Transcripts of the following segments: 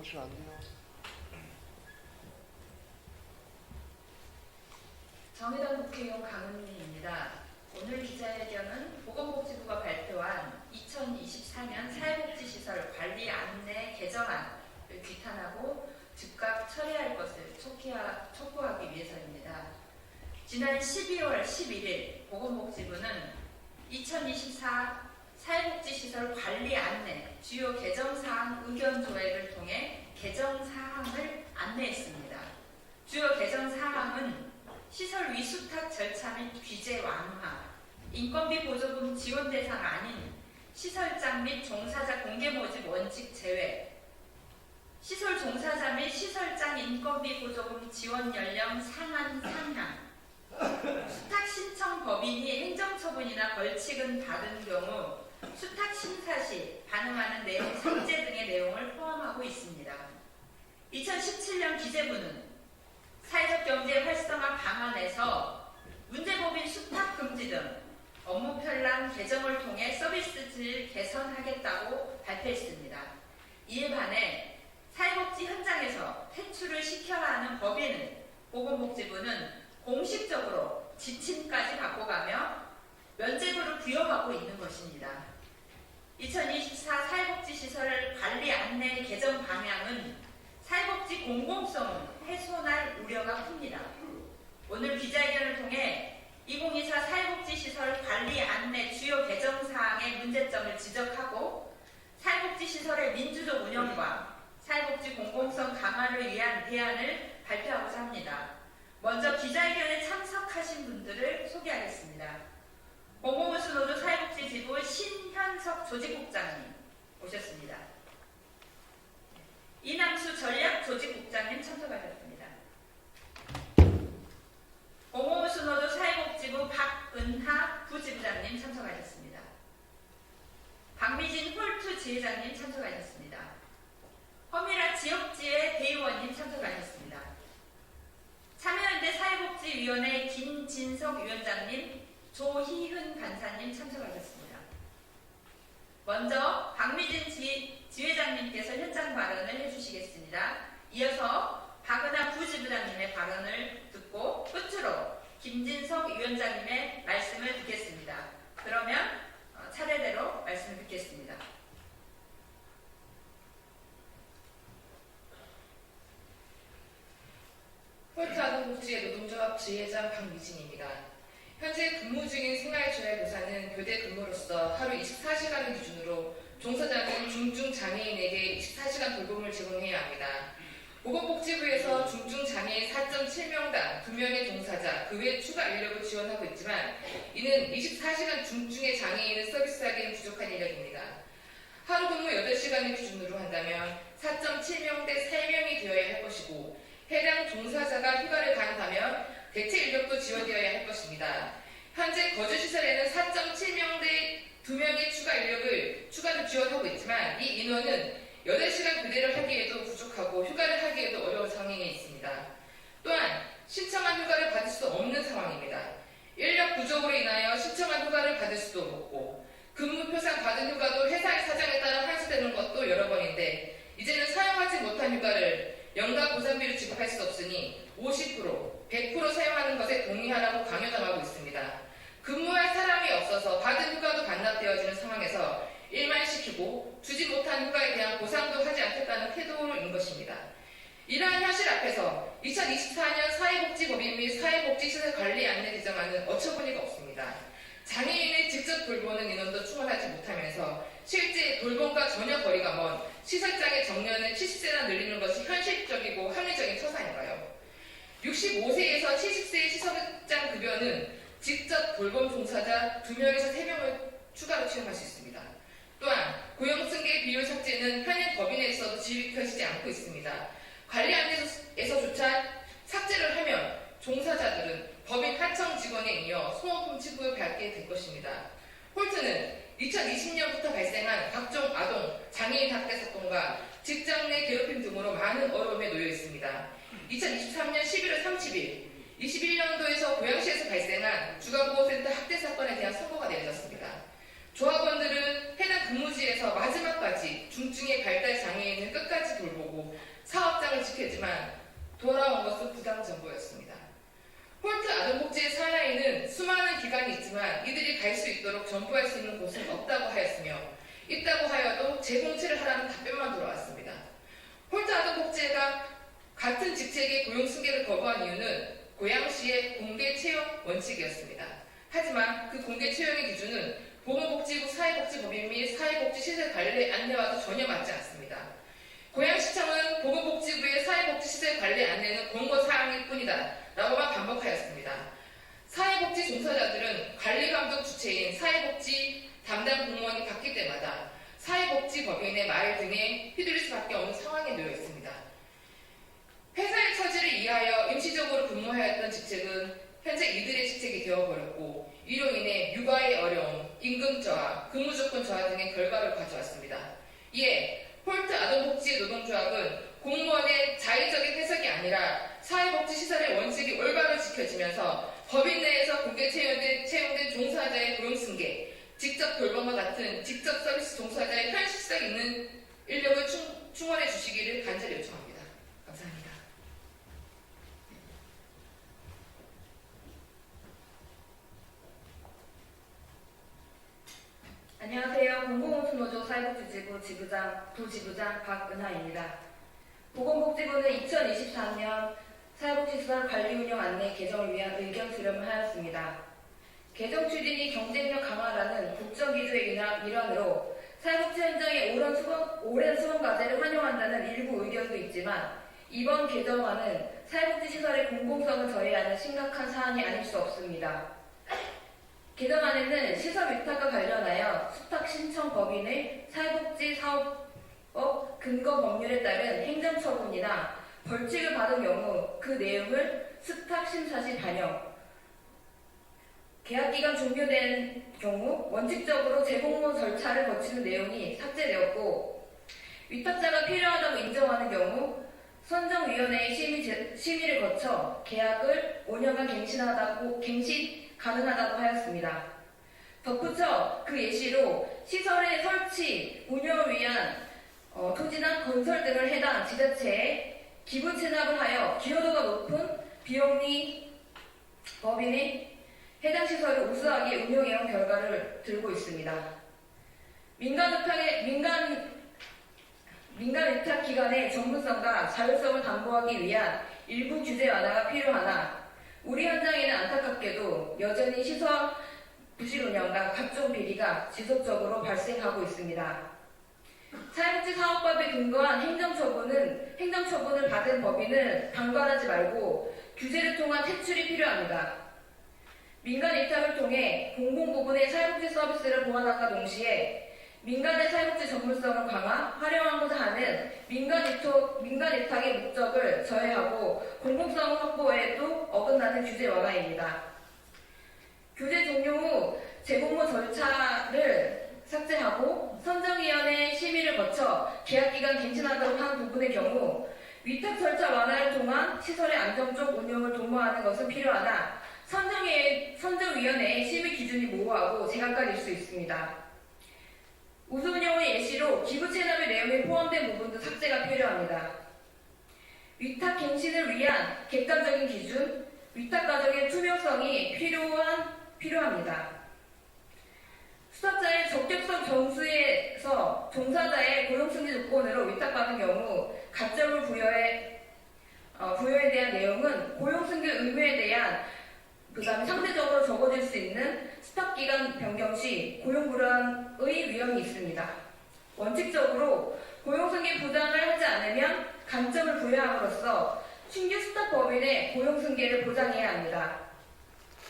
하시면 안 돼요. 정의당 국회의원 강은미입니다. 오늘 기자회견은 보건복지부가 발표한 2024년 사회복지시설 관리 안내 개정안을 규탄하고 즉각 처리할 것을 촉구하기 위해서입니다. 지난 12월 11일 보건복지부는 2024 사회복지시설 관리 안내 주요 개정사항 의견조회를 통해 개정사항을 안내했습니다. 주요 개정사항은 시설 위수탁 절차 및 규제 완화, 인건비 보조금 지원 대상 아닌 시설장 및 종사자 공개 모집 원칙 제외, 시설 종사자 및 시설장 인건비 보조금 지원 연령 상한 상향, 수탁 신청 법인이 행정처분이나 벌칙은 받은 경우 수탁 심사 시 반응하는 내용 삭제 등의 내용을 포함하고 있습니다. 2017년 기재부는 사회적 경제 활성화 방안에서 문제법인 수탁 금지 등 업무 편람 개정을 통해 서비스 질 개선하겠다고 발표했습니다. 이에 반해 사회복지 현장에서 퇴출을 시켜야 하는 법인은 보건복지부는 공식적으로 지침까지 갖고 가며 면제부를 부여하고 있는 것입니다. 2024 사회복지시설 관리 안내 개정 방향은 사회복지 공공성을 훼손할 우려가 큽니다. 오늘 기자회견을 통해 2024 사회복지시설 관리 안내 주요 개정사항의 문제점을 지적하고 사회복지시설의 민주적 운영과 사회복지 공공성 강화를 위한 대안을 발표하고자 합니다. 먼저 기자회견에 참석하신 분들을 소개하겠습니다. 공공운수노조 사회복지지부 신현석 조직국장님 오셨습니다. 이남수 전략조직국장님 참석하셨습니다. 공공운수노조 사회복지부 박은하 부지부장님 참석하셨습니다. 박미진 홀투 지회장님 참석하셨습니다. 허미라 지역지회 대의원님 참석하셨습니다. 참여연대 사회복지위원회 김진석 위원장님, 조희훈 간사님 참석하셨습니다. 먼저 박미진 지회장님께서 현장 발언을 해주시겠습니다. 이어서 박은하 부지부장님의 발언을 듣고 끝으로 김진석 위원장님의 말씀을 듣겠습니다. 그러면 차례대로 말씀을 듣겠습니다. 홀트아동복지회 노동조합 지회장 박미진입니다. 현재 근무 중인 생활조합교사는 교대 근무로서 하루 24시간을 기준으로 종사자는 중증장애인에게 24시간 돌봄을 제공해야 합니다. 보건복지부에서 중증장애인 4.7명당 2명의 종사자, 그 외 추가 인력을 지원하고 있지만 이는 24시간 중증의 장애인을 서비스하기는 부족한 인력입니다. 하루 근무 8시간을 기준으로 한다면 4.7명 대 3명이 되어야 할 것이고 해당 종사자가 휴가를 간다면 대체 인력도 지원되어야 할 것입니다. 현재 거주시설에는 4.7명 대 2명의 추가 인력을 추가로 지원하고 있지만 이 인원은 8시간 교대를 하기에도 부족하고 휴가를 하기에도 어려운 상황에 있습니다. 또한 신청한 휴가를 받을 수 없는 상황입니다. 인력 부족으로 인하여 신청한 휴가를 받을 수도 없고 근무표상 받은 휴가도 회사의 사정에 따라 환수되는 것도 여러 번인데 이제는 사용하지 못한 휴가를 연가 보상비를 지급할 수 없으니 50%, 100% 사용하는 것에 동의하라고 강요당하고 있습니다. 근무할 사람이 없어서 받은 휴가도 반납되어지는 상황에서 일만 시키고 주지 못한 휴가에 대한 보상도 하지 않겠다는 태도인 것입니다. 이러한 현실 앞에서 2024년 사회복지법인 및 사회복지시설 관리 안내 개정안은 어처구니가 없습니다. 장애인을 직접 돌보는 인원도 충원하지 못하면서 실제 돌봄과 전혀 거리가 먼 시설장의 정년을 70세나 늘리는 것이 현실적이고 합리적인 처사인가요? 65세에서 70세의 시설장 급여는 직접 돌봄 종사자 2명에서 3명을 추가로 채용할 수 있습니다. 또한 고용승계 비율 삭제는 현행 법인에서도 지켜지지 않고 있습니다. 관리 안내에서조차 삭제를 하면 종사자들은 법인 하청 직원에 이어 소모품 취급을 받게 될 것입니다. 홀트는 2020년부터 발생한 각종 아동, 장애인 학대 사건과 직장 내 괴롭힘 등으로 많은 어려움에 놓여 있습니다. 2023년 11월 30일, 21년도에서 고양시에서 발생한 주간보호센터 학대 사건에 대한 선고가 내려졌습니다. 조합원들은 해당 근무지에서 마지막까지 중증의 발달 장애인을 끝까지 돌보고 사업장을 지켰지만 돌아온 것은 부당 정보였습니다. 홀트 아동복지의 사나이는 수많은 기관이 있지만 이들이 갈 수 있도록 전부할 수 있는 곳은 없다고 하였으며 있다고 하여도 재공채를 하라는 답변만 돌아왔습니다. 홀트 아동복지회가 같은 직책의 고용 승계를 거부한 이유는 고양시의 공개 채용 원칙이었습니다. 하지만 그 공개 채용의 기준은 보건복지부 사회복지법인 및 사회복지시설 관리 안내와도 전혀 맞지 않습니다. 고양시청은 보건복지부의 사회복지시설 관리 안내는 권고사항일 뿐이다 라고만 반복하였습니다. 사회복지 종사자들은 관리감독 주체인 사회복지 담당 공무원이 바뀔 때마다 사회복지법인의 말 등에 휘둘릴 수밖에 없는 상황에 놓여 있습니다. 회사의 처지를 이해하여 임시적으로 근무하였던 직책은 현재 이들의 직책이 되어버렸고 이로 인해 육아의 어려움, 임금 저하, 근무 조건 저하 등의 결과를 가져왔습니다. 이에 홀트 아동복지 노동조합은 공무원의 자의적인 해석이 아니라 사회복지시설의 원칙이 올바로 지켜지면서 법인 내에서 공개 채용된 종사자의 고용승계, 직접 돌봄과 같은 직접 서비스 종사자의 현실성 있는 인력을 충원해 주시기를 간절히 요청합니다. 감사합니다. 안녕하세요. 공공운수노조 사회복지지부 부지부장 박은하입니다. 보건복지부는 2024년 사회복지시설 관리운영 안내 개정을 위한 의견 수렴을 하였습니다. 개정 추진이 경쟁력 강화라는 국정기조의 일환으로 사회복지 현장의 오랜 수험 과제를 환영한다는 일부 의견도 있지만 이번 개정안은 사회복지시설의 공공성을 저해하는 심각한 사안이 아닐 수 없습니다. 개정안에는 시설 위탁과 관련하여 수탁 신청 법인의 사회복지 사업법 근거 법률에 따른 행정처분이나 벌칙을 받은 경우 그 내용을 수탁 심사 시 반영, 계약기간 종료된 경우 원칙적으로 재공모 절차를 거치는 내용이 삭제되었고 위탁자가 필요하다고 인정하는 경우 선정위원회의 심의를 거쳐 계약을 5년간 갱신 가능하다고 하였습니다. 덧붙여 그 예시로 시설의 설치, 운영을 위한 토지나 건설 등을 해당 지자체에 기부 체납을 하여 기여도가 높은 비영리 법인이 해당 시설을 우수하게 운영해온 결과를 들고 있습니다. 민간 위탁 기관의 전문성과 자율성을 담보하기 위한 일부 규제 완화가 필요하나 우리 현장에는 안타깝게도 여전히 시설 부실 운영과 각종 비리가 지속적으로 발생하고 있습니다. 사회복지사업법에 근거한 행정처분을 받은 법인을 방관하지 말고 규제를 통한 퇴출이 필요합니다. 민간 위탁을 통해 공공부문의 사회복지 서비스를 보완함과 동시에 민간의 사회복지 전문성을 활용하고자 하는 민간 위탁의 목적을 저해하고 공공성 확보에도 어긋나는 규제 완화입니다. 규제 종료 후 재공모 절차를 삭제하고 선정위원회 심의를 거쳐 계약기간 갱신하도록 한 부분의 경우 위탁 절차 완화를 통한 시설의 안정적 운영을 도모하는 것은 필요하나 선정위원회의 심의 기준이 모호하고 제각각일 수 있습니다. 우수운영의 예시로 기부 체납의 내용에 포함된 부분도 삭제가 필요합니다. 위탁 갱신을 위한 객관적인 기준, 위탁 과정의 투명성이 필요합니다. 수탁자의 적격성 점수에서 종사자의 고용승계 조건으로 위탁받은 경우 가점을 부여에 대한 내용은 고용승계 의무에 대한 그다음에 상대적으로 적어질 수 있는 스탑기간 변경 시 고용불안의 위험이 있습니다. 원칙적으로 고용승계 부담을 하지 않으면 간점을 부여함으로써 신규 스탑법인의 고용승계를 보장해야 합니다.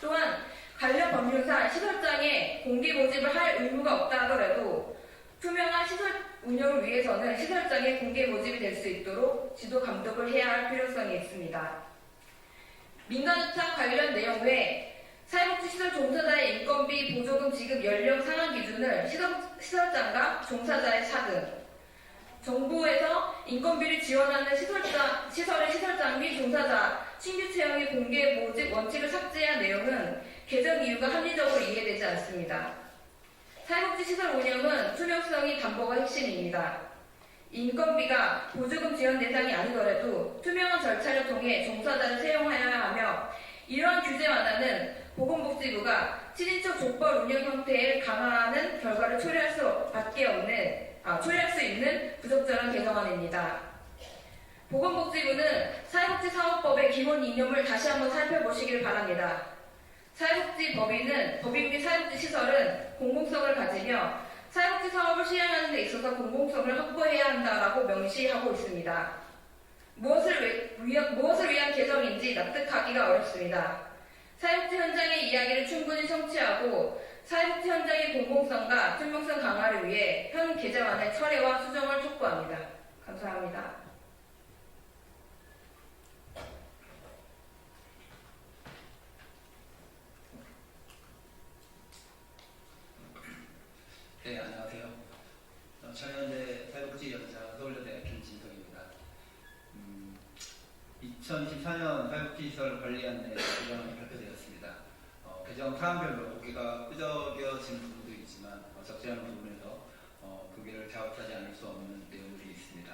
또한 관련 법률상 시설장에 공개 모집을 할 의무가 없다 하더라도 투명한 시설 운영을 위해서는 시설장에 공개 모집이 될 수 있도록 지도 감독을 해야 할 필요성이 있습니다. 민간위탁 관련 내용 외에 사회복지시설 종사자의 인건비 보조금 지급 연령 상한 기준을 시설장과 종사자의 차등, 정부에서 인건비를 지원하는 시설의 시설장 및 종사자 신규 채용의 공개 모집 원칙을 삭제한 내용은 개정 이유가 합리적으로 이해되지 않습니다. 사회복지시설 운영은 투명성이 담보가 핵심입니다. 인건비가 보조금 지원 대상이 아니더라도 투명한 절차를 통해 종사자를 채용하여야 하며 이러한 규제 완화는 보건복지부가 친인척 족벌 운영 형태를 강화하는 결과를 초래할 수 있는 부적절한 개정안입니다. 보건복지부는 사회복지사업법의 기본 이념을 다시 한번 살펴보시길 바랍니다. 사회복지법인은 법인 및 사회복지시설은 공공성을 가지며 사회복지사업을 시행하는 데 있어서 공공성을 확보해야 한다라고 명시하고 있습니다. 무엇을 위한 개정인지 납득하기가 어렵습니다. 사회복지 현장의 이야기를 충분히 청취하고 사회복지 현장의 공공성과 투명성 강화를 위해 현 개정안의 철회와 수정을 촉구합니다. 감사합니다. 네, 안녕하세요. 천연대 사회복지위원장 서울여대 김진성입니다. 2024년 사회복지시설 관리안내 개정안이 발표되었습니다. 개정 사항별로 보기가 끄적여지는 부분도 있지만 적절한 부분에서 보기를 자극하지 않을 수 없는 내용들이 있습니다.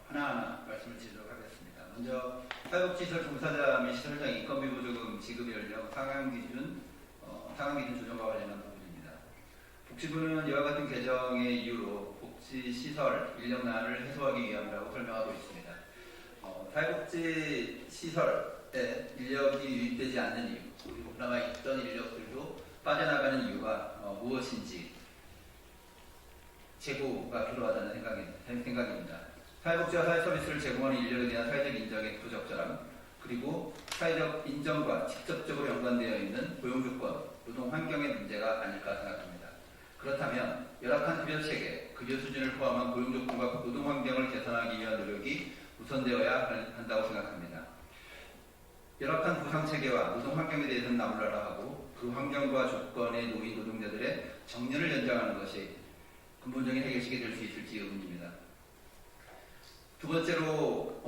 하나하나 말씀을 드리도록 하겠습니다. 먼저 사회복지시설 종사자 및 시설장 인건비 보조금 지급 연령 상한 기준 조정과 관련한 부분입니다. 복지부는 이와 같은 개정의 이유로 복지시설 인력난을 해소하기 위함이라고 설명하고 있습니다. 사회복지시설에 인력이 유입되지 않는 이유, 그리고 그나마 있던 인력들도 빠져나가는 이유가 무엇인지 제고가 필요하다는 생각입니다. 사회복지와 사회서비스를 제공하는 인력에 대한 사회적 인정의 부적절함, 그리고 사회적 인정과 직접적으로 연관되어 있는 고용조건, 노동환경의 문제가 아닐까 생각합니다. 그렇다면 열악한 급여체계, 급여 수준을 포함한 고용조건과 노동환경을 개선하기 위한 노력이 우선되어야 한다고 생각합니다. 열악한 보상체계와 노동환경에 대해서는 나몰라라 하고 그 환경과 조건에 놓인 노동자들의 정년을 연장하는 것이 근본적인 해결책이 될 수 있을지 의문입니다. 두 번째로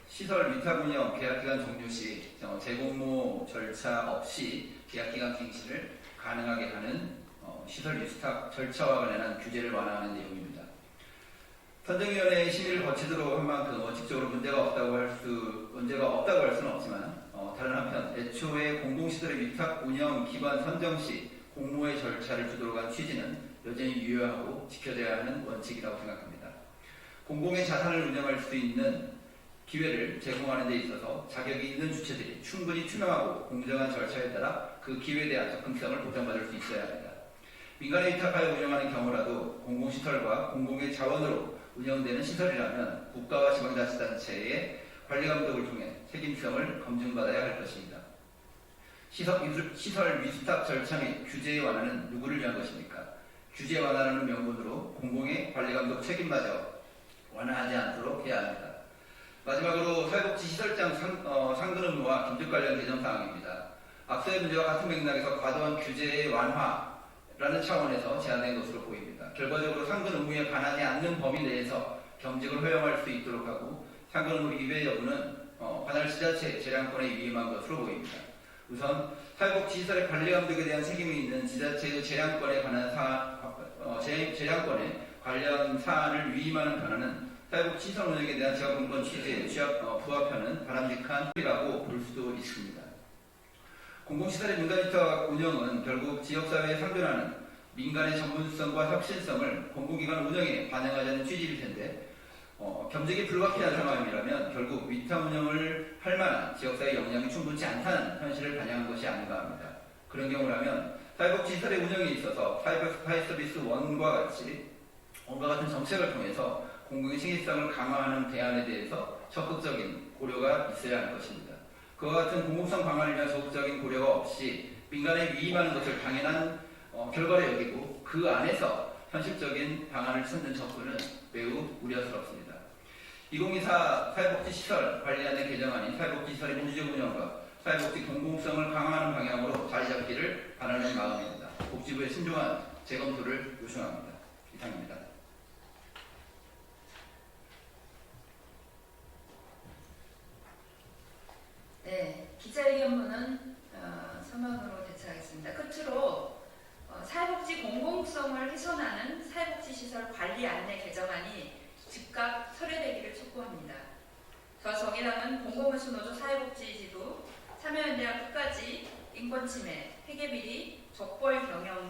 시설 위탁운영 계약기간 종료 시 재공모 절차 없이 계약기간 갱신을 가능하게 하는 시설 위탁 절차와 관련한 규제를 완화하는 내용입니다. 선정위원회의 심의를 거치도록 한 만큼 원칙적으로 문제가 없다고 할 수는 없지만 다른 한편 애초에 공공시설의 위탁 운영 기관 선정 시 공모의 절차를 두도록 한 취지는 여전히 유효하고 지켜져야 하는 원칙이라고 생각합니다. 공공의 자산을 운영할 수 있는 기회를 제공하는 데 있어서 자격이 있는 주체들이 충분히 투명하고 공정한 절차에 따라 그 기회에 대한 접근성을 보장받을 수 있어야 합니다. 민간에 위탁하여 운영하는 경우라도 공공시설과 공공의 자원으로 운영되는 시설이라면 국가와 지방자치단체의 관리감독을 통해 책임성을 검증받아야 할 것입니다. 시설 위탁 절차 및 규제의 완화는 누구를 위한 것입니까? 규제 완화라는 명분으로 공공의 관리감독 책임마저 완화하지 않도록 해야 합니다. 마지막으로 사회복지시설장 상근 의무와 긴급 관련 개정 사항입니다. 앞서의 문제와 같은 맥락에서 과도한 규제의 완화라는 차원에서 제안된 것으로 보입니다. 결과적으로 상근 의무에 반하지 않는 범위 내에서 겸직을 허용할 수 있도록 하고 상근 의무 위배 여부는 관할 지자체 재량권에 위임한 것으로 보입니다. 우선 사회복지시설의 관리감독에 대한 책임이 있는 지자체의 재량권에 관한 재량권에 관련 사안을 위임하는 변화는 사회복지시설 운영에 대한 지역공권 취지에 부합하는 바람직한 일이라고 볼 수도 있습니다. 공공시설의 민간위탁 운영은 결국 지역사회에 상존하는 민간의 전문성과 혁신성을 공공기관 운영에 반영하자는 취지일 텐데 겸직이 불가피한 상황이라면 결국 위탁 운영을 할 만한 지역사회 역량이 충분치 않다는 현실을 반영한 것이 아닌가 합니다. 그런 경우라면 사회복지시설의 운영에 있어서 사회서비스 원과 같은 정책을 통해서 공공의 책임성을 강화하는 대안에 대해서 적극적인 고려가 있어야 할 것입니다. 그와 같은 공공성 강화를 위한 적극적인 고려가 없이 민간에 위임하는 것을 당연한 결과로 여기고 그 안에서 현실적인 방안을 찾는 접근은 매우 우려스럽습니다. 2024 사회복지시설 관리안내 개정안이 사회복지시설의 민주적 운영과 사회복지 공공성을 강화하는 방향으로 자리 잡기를 바라는 마음입니다. 복지부의 신중한 재검토를 요청합니다. 이상입니다. 네, 기자회견문은 서면으로 대체하겠습니다. 끝으로 사회복지 공공성을 훼손하는 사회복지시설 관리 안내 개정안이 즉각 철회되기를 촉구합니다. 저 정의당은 공공운수 노조 사회복지지도 참여연대와 끝까지 인권침해, 회계비리, 적벌 경영